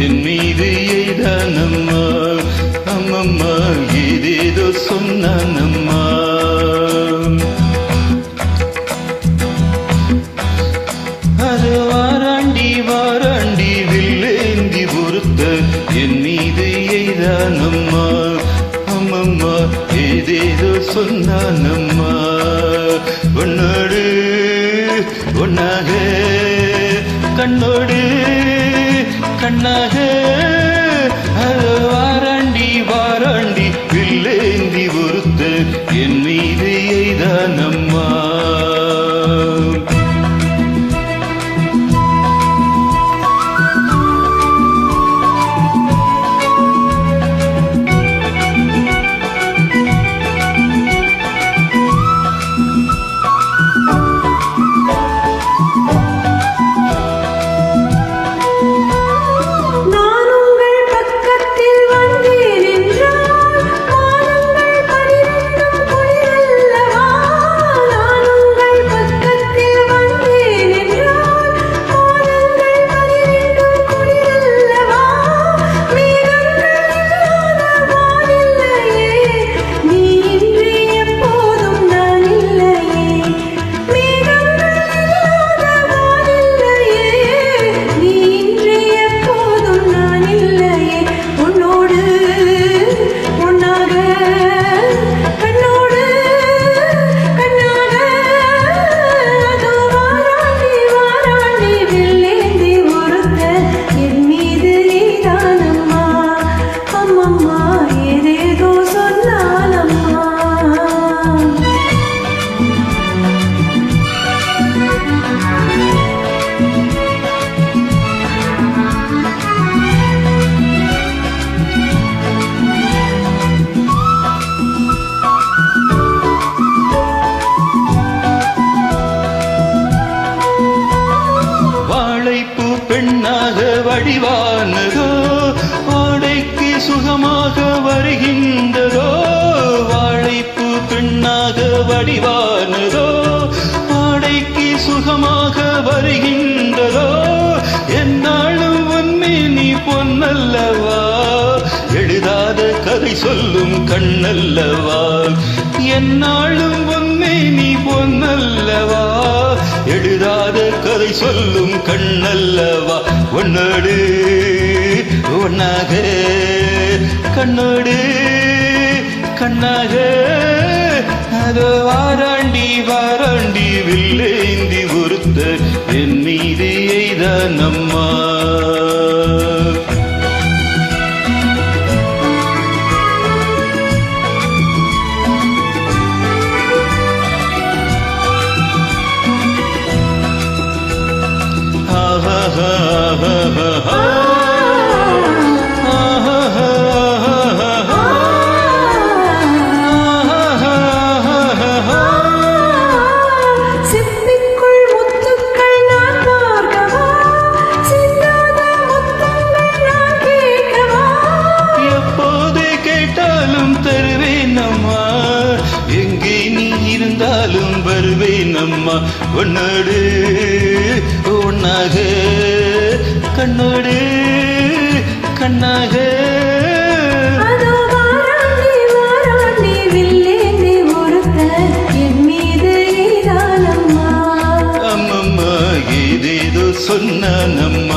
என் மீது எய்தானம்மா. அம்மம்மா ஏதேதோ சொன்னானம்மா. அது வாராண்டி வாராண்டி வில்லேந்தி ஒருத்த என் மீது எய்தானம்மா. அம்மம்மா ஏதேதோ சொன்னானம்மா. உன்னோடு ஒன்னாக கண்ணோடு கண்ணாக அது வாராண்டி வாராண்டி வில்லேந்தி ஒருத்த என் மீது எய்தானம்மா. பெண்ணாக வடிவானதோ வாடைக்கு சுகமாக வருகின்றதோ. வாழைப்பூ பெண்ணாக வடிவானதோ வாடைக்கு சுகமாக வருகின்றதோ. என்னாலும் உன்னை நீ பொன்னல்லவா எழுதாத கதை சொல்லும் கண்ணல்லவா. என்னாலும் உன்னை நீ பொன்னல்லவா எழுதாத கதை சொல்லும் கண்ணல்லவா. ஒன்னோடு ஒன்னாக கண்ணோடு கண்ணாக அதோ வாராண்டி வாராண்டி வில்லேந்தி ஒருத்த என் மீது எய்தானம்மா. எங்கே நீ இருந்தாலும் வருவேனம்மா. ஒன்னோடு ஒன்னாக கண்ணோடு கண்ணாக அம்மம்மா ஏதேதோ சொன்னானம்மா.